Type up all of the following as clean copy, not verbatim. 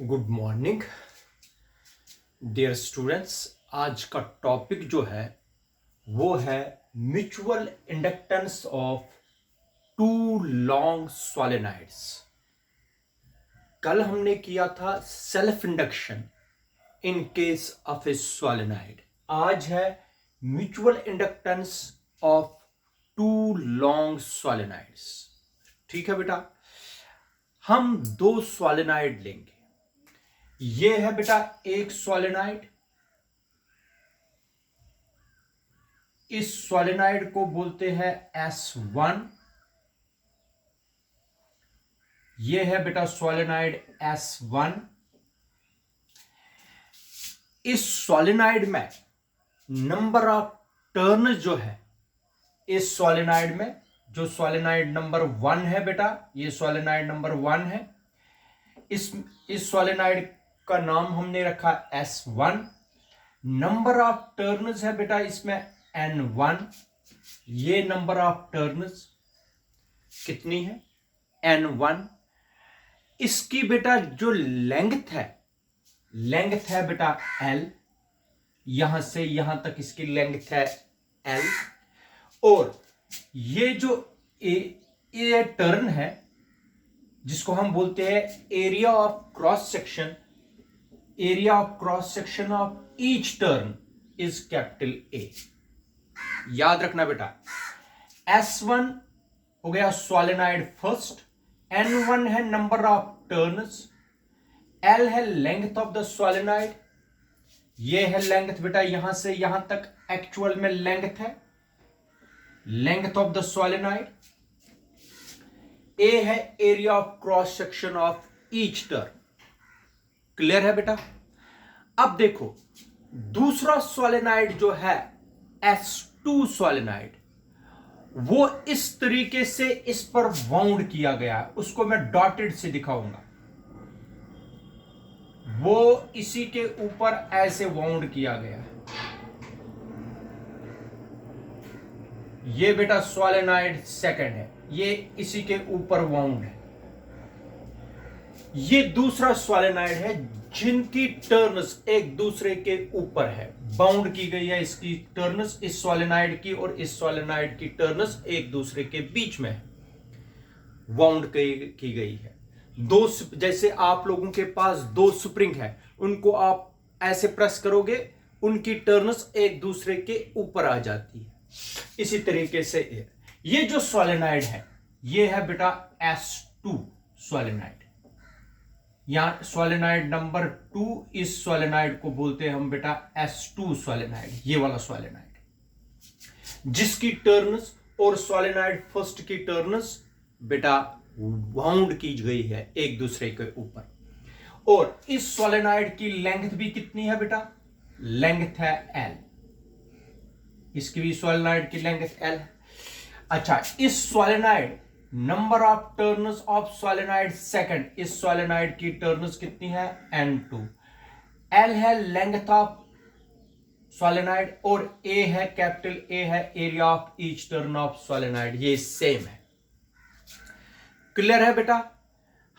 Good morning dear students. आज का topic जो है वो है mutual inductance of two long solenoids. कल हमने किया था self induction in case of a solenoid. आज है mutual inductance of two long solenoids. ठीक है बेटा, हम दो सॉलेनॉइड लेंगे। ये है बेटा एक सॉलेनॉइड, इस सॉलेनॉइड को बोलते हैं S1। ये है बेटा सॉलेनॉइड S1। इस सॉलेनॉइड में नंबर ऑफ टर्न जो है, इस सॉलेनॉइड में जो सॉलेनॉइड नंबर 1 है बेटा, ये सॉलेनॉइड नंबर 1 है। इस सॉलेनॉइड का नाम हमने रखा S1। नंबर ऑफ टर्न्स है बेटा इसमें N1। ये नंबर ऑफ टर्न्स कितनी है? N1। इसकी बेटा जो लेंथ है बेटा L। यहां से यहां तक इसकी लेंथ है L। और ये जो ये टर्न है जिसको हम बोलते हैं area of cross section, area of cross section of each turn is capital A। याद रखना बेटा, S1 हो गया सॉलेनॉइड फर्स्ट, N1 है नंबर ऑफ टर्न्स, L है लेंथ ऑफ द सॉलेनॉइड। ये है लेंथ बेटा यहां से यहां तक एक्चुअल में लेंथ है, length of the solenoid. A है area of cross section of each turn. Clear है बेटा? अब देखो दूसरा सॉलेनॉइड जो है S2 सॉलेनॉइड, वो इस तरीके से इस पर वाउंड किया गया है, उसको मैं डॉटेड से दिखाऊंगा। वो इसी के ऊपर ऐसे वाउंड किया गया है। ये बेटा सॉलेनॉइड सेकंड है, ये इसी के ऊपर वाउंड है। ये दूसरा सॉलेनॉइड है जिनकी टर्न्स एक दूसरे के ऊपर है, बाउंड की गई है इसकी टर्न्स, इस सॉलेनॉइड की और इस सॉलेनॉइड की टर्न्स एक दूसरे के बीच में है, बाउंड की गई है। दो, जैसे आप लोगों के पास दो स्प्रिंग है, उनको आप ऐसे प्रेस करोगे, उनकी टर्न्स एक दूसरे के ऊपर आ जाती है। इसी तरीके से ये जो सॉलेनॉइड है ये है बेटा S2 सॉलेनॉइड। यहां सॉलेनॉइड नंबर 2, इस सॉलेनॉइड को बोलते हैं हम बेटा S2 सॉलेनॉइड। ये वाला सॉलेनॉइड जिसकी टर्न्स और सॉलेनॉइड फर्स्ट की टर्न्स बेटा वाउंड की गई है एक दूसरे के ऊपर। और इस सॉलेनॉइड की लेंथ भी कितनी है बेटा? लेंथ है L। इसकी भी सॉलेनॉइड की लेंथ L। अच्छा, इस solenoid number of turns of solenoid second, इस सॉलेनॉइड की टर्न्स कितनी है? N2। L है लेंथ ऑफ सॉलेनॉइड और A है कैपिटल A है area of each turn of solenoid, ये सेम है। क्लियर है बेटा?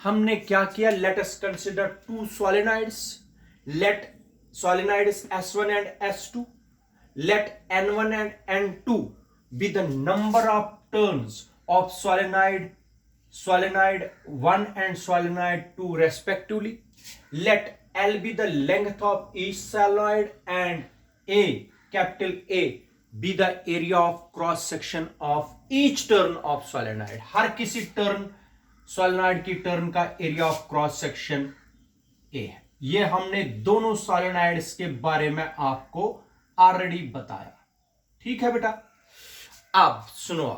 हमने क्या किया? Let us consider two solenoids. Let solenoids S1 and S2, let N1 and N2 be the number of turns of solenoid 1 and solenoid 2 respectively. Let L be the length of each solenoid and A, capital A, be the area of cross section of each turn of solenoid. हर किसी turn solenoid की turn का area of cross section A है। ये हमने दोनों solenoids के बारे में आपको ऑलरेडी बताया। ठीक है बेटा? अब सुनो,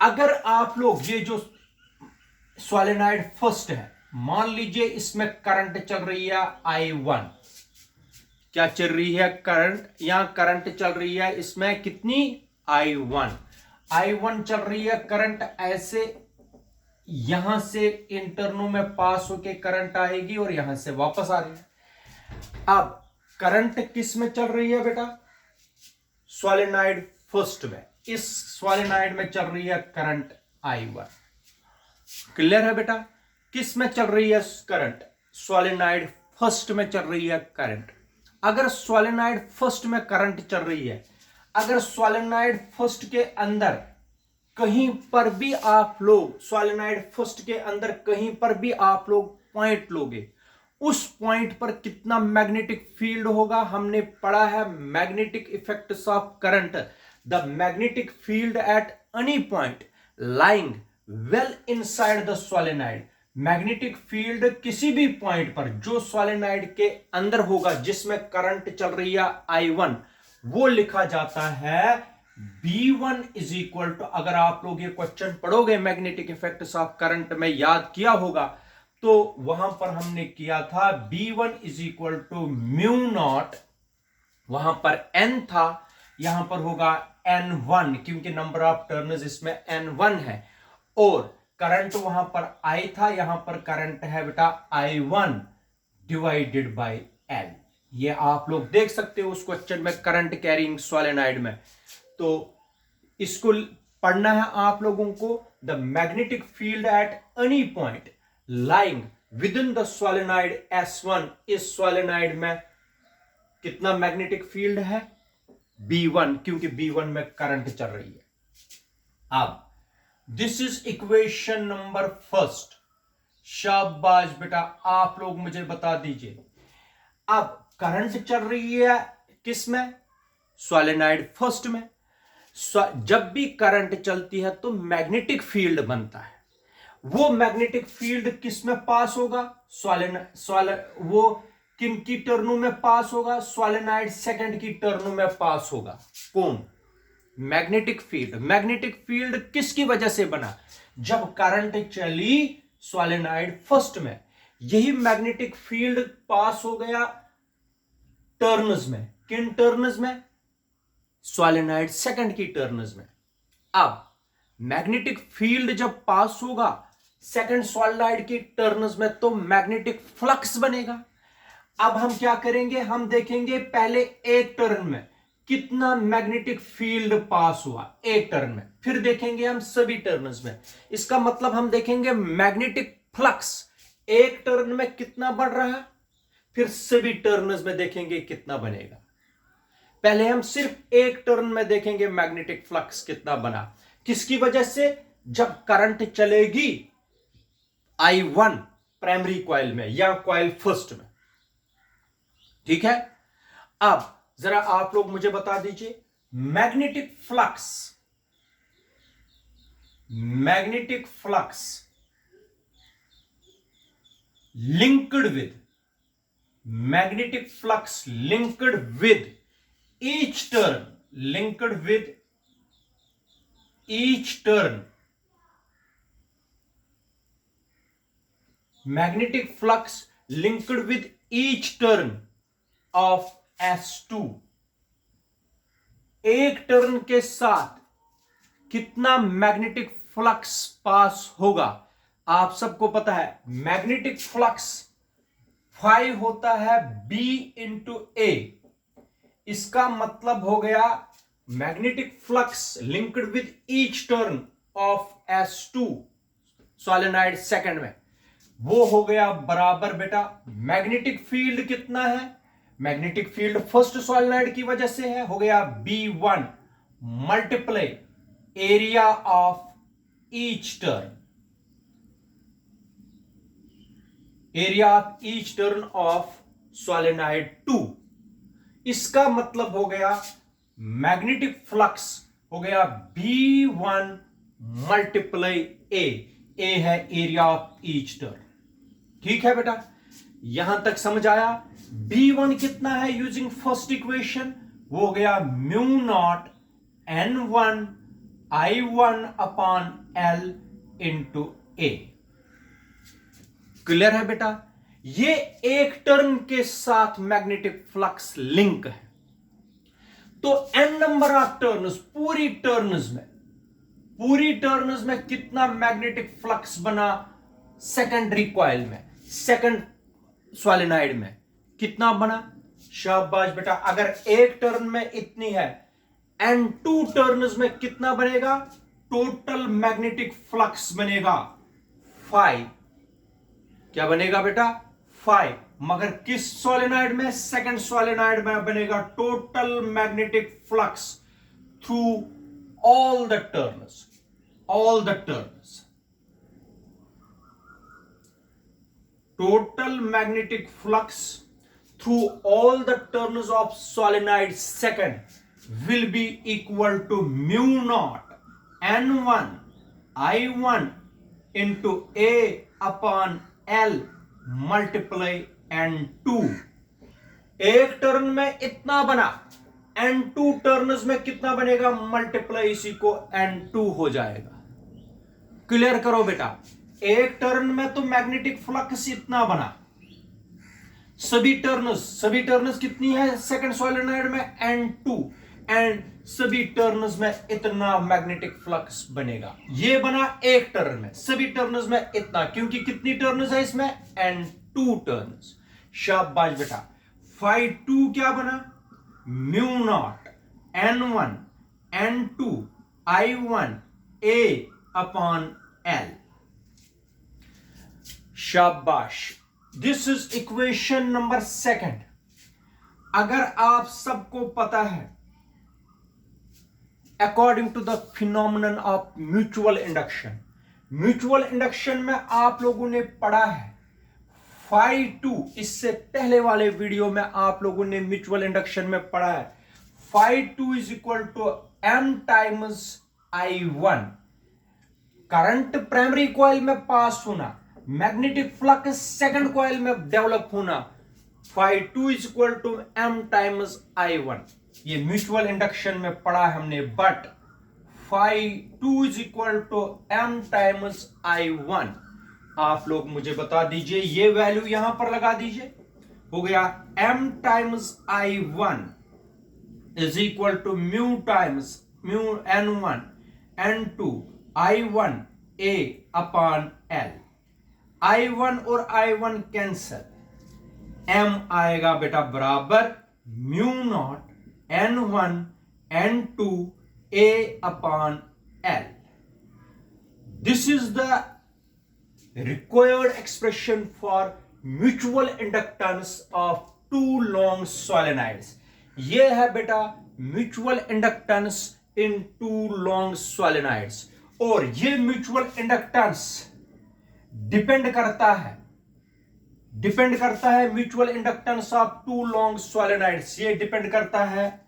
अगर आप लोग ये जो सॉलेनॉइड फर्स्ट है, मान लीजिए इसमें करंट चल रही है I1। क्या चल रही है? करंट। यहां करंट चल रही है इसमें कितनी? I1 चल रही है करंट ऐसे, यहां से इंटरनो में पास होके करंट आएगी और यहां से वापस आ रही है। अब करंट किस में चल रही है बेटा? सॉलेनॉइड फर्स्ट में। इस सॉलेनॉइड में चल रही है करंट I1। क्लियर है बेटा? किस में चल रही है करंट? सोलेनॉइड फर्स्ट में चल रही है करंट। अगर सोलेनॉइड फर्स्ट में करंट चल रही है, अगर सोलेनॉइड फर्स्ट के अंदर कहीं पर भी आप लोग सोलेनॉइड फर्स्ट के अंदर कहीं पर भी आप लोग पॉइंट लोगे, उस पॉइंट पर कितना मैग्नेटिक फील्ड होगा? हमने पढ़ा है magnetic effects of current. The magnetic field at any point lying well inside the solenoid. Magnetic field किसी भी पॉइंट पर जो सोलेनॉइड के अंदर होगा, जिसमें करंट चल रही है I1, वो लिखा जाता है B1 इज इक्वल टू, अगर आप लोग ये क्वेश्चन पढ़ोगे मैग्नेटिक इफेक्ट्स ऑफ करंट में याद किया होगा, तो वहां पर हमने किया था B1 is equal to mu naught, वहां पर N था, यहां पर होगा N1 क्योंकि नंबर ऑफ टर्न्स इसमें N1 है, और करंट वहां पर I था, यहां पर करंट है बेटा I1 डिवाइडेड बाय L। ये आप लोग देख सकते हो उस क्वेश्चन में करंट कैरिंग सोलेनॉइड में। तो इसको पढ़ना है आप लोगों को। The magnetic field at any point lying with in the solenoid S1, इस सोलेनॉइड में कितना मैग्नेटिक फील्ड है? B1, क्योंकि B1 में करंट चल रही है। अब this is equation number first. शाबाश बेटा, आप लोग मुझे बता दीजिए। अब करंट चल रही है किस में? सोलेनॉइड फर्स्ट में। जब भी करंट चलती है तो मैग्नेटिक फील्ड बनता है। वो मैग्नेटिक फील्ड किस में पास होगा? वो किन की टर्नों में पास होगा? सोलेनॉइड सेकंड की टर्नों में पास होगा। कौन? Magnetic field. मैग्नेटिक फील्ड किसकी वजह से बना? जब करंट चली सोलेनॉइड फर्स्ट में, यही मैग्नेटिक फील्ड पास हो गया टर्न्स में। किन टर्न्स में? सोलेनॉइड सेकंड की टर्न्स में। अब मैग्नेटिक फील्ड जब पास होगा सेकंड सोलेनॉइड की टर्न्स में, तो मैग्नेटिक फ्लक्स बनेगा। अब हम क्या करेंगे? हम देखेंगे पहले एक टर्न में कितना मैग्नेटिक फील्ड पास हुआ, एक टर्न में, फिर देखेंगे हम सभी टर्न्स में। इसका मतलब हम देखेंगे मैग्नेटिक फ्लक्स एक टर्न में कितना बढ़ रहा है, फिर सभी टर्न्स में देखेंगे कितना बनेगा। पहले हम सिर्फ एक टर्न में देखेंगे मैग्नेटिक फ्लक्स कितना बना। किसकी वजह से? जब करंट चलेगी I1 प्राइमरी कॉइल में या कॉइल फर्स्ट में। ठीक है। अब जरा आप लोग मुझे बता दीजिए, magnetic flux linked with magnetic flux linked with each turn, linked with each turn, magnetic flux linked with each turn of S2। एक टर्न के साथ कितना मैग्नेटिक फ्लक्स पास होगा? आप सबको पता है मैग्नेटिक फ्लक्स 5 होता है B इंटू A। इसका मतलब हो गया magnetic flux linked with each turn of S2 solenoid second में, वो हो गया बराबर बेटा मैग्नेटिक फील्ड कितना है? मैग्नेटिक फील्ड फर्स्ट सोलेनॉइड की वजह से है, हो गया B1 multiply area of each turn, area of each turn of solenoid 2। इसका मतलब हो गया मैग्नेटिक फ्लक्स हो गया B1 मल्टीप्लाई ए है एरिया ऑफ ईच टर्न। ठीक है बेटा, यहां तक समझ आया? B1 कितना है यूजिंग फर्स्ट इक्वेशन? वो हो गया mu naught N1 I1 upon L into A। Clear है बेटा? ये एक टर्न के साथ मैग्नेटिक फ्लक्स लिंक है। तो n नंबर ऑफ टर्न्स, पूरी टर्न्स में कितना मैग्नेटिक फ्लक्स बना? सेकेंडरी कॉइल में, सेकंड सोलेनॉइड में कितना बना? शाबाश बेटा, अगर एक टर्न में इतनी है, n2 टर्न्स में कितना बनेगा? टोटल मैग्नेटिक फ्लक्स बनेगा 5। क्या बनेगा बेटा 5, मगर किस सोलेनॉइड में, सेकंड सोलेनॉइड में बनेगा total magnetic flux through all the turns, total magnetic flux through all the turns of solenoid second will be equal to mu naught n1 I1 into A upon L multiply n2। एक turn में इतना बना, n2 turns में कितना बनेगा, multiply इसी को n2 हो जाएगा। क्लियर करो बेटा, एक टर्न में तो मैग्नेटिक फ्लक्स इतना बना, सभी टर्न्स कितनी है सेकंड सोलेनॉइड में n2, एंड सभी टर्न्स में इतना मैग्नेटिक फ्लक्स बनेगा। ये बना एक टर्न में, सभी टर्न्स में इतना, क्योंकि कितनी टर्न्स है इसमें, n2 टर्न्स। शाबाश बेटा, phi2 क्या बना, mu naught n1 n2 I1 A upon L। शाबाश, this is equation number second. अगर आप सबको पता है according to the phenomenon of mutual induction में आप लोगों ने पढ़ा है phi2, इससे पहले वाले वीडियो में आप लोगों ने म्यूचुअल इंडक्शन में पढ़ा है phi2 is equal to m times I1। Current primary coil में पास होना, मैग्नेटिक फ्लक्स सेकंड कॉइल में डेवलप होना, phi2 is equal to m times I1। ये म्यूचुअल इंडक्शन में पढ़ा है हमने, but phi2 is equal to m times I1। आप लोग मुझे बता दीजिए, ये वैल्यू यहां पर लगा दीजिए, हो गया m times I1 is equal to mu times mu n1 n2 I1 A upon L। I1 और I1 कैंसल, m आएगा बेटा बराबर mu naught n1 n2 A upon L। This is the required expression for mutual inductance of two long solenoids। ये है बेटा mutual inductance in two long solenoids, और ये mutual inductance depend करता है mutual inductance of two long solenoids. ये depend करता है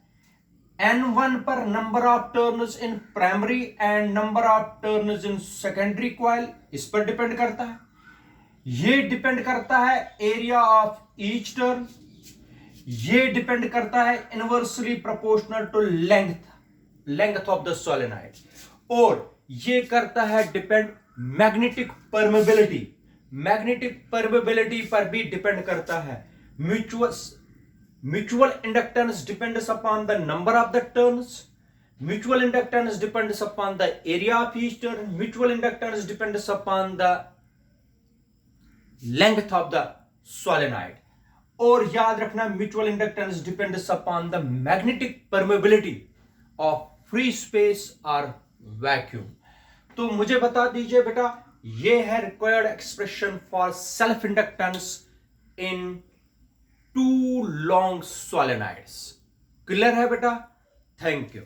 N1 पर, number of turns in primary and number of turns in secondary coil, इस पर डिपेंड करता है। ये डिपेंड करता है एरिया ऑफ ईच टर्न, ये डिपेंड करता है inversely proportional to length of the solenoid, और ये करता है डिपेंड मैग्नेटिक परमेबिलिटी पर भी डिपेंड करता है। Mutual inductance depends upon the number of the turns. Mutual inductance depends upon the area of each turn. Mutual inductance depends upon the length of the solenoid. और याद रखना, mutual inductance depends upon the magnetic permeability of free space or vacuum। तो मुझे बता दीजिए बेटा, ये है required expression for self inductance in two long solenoids. Clear है बेटा? Thank you.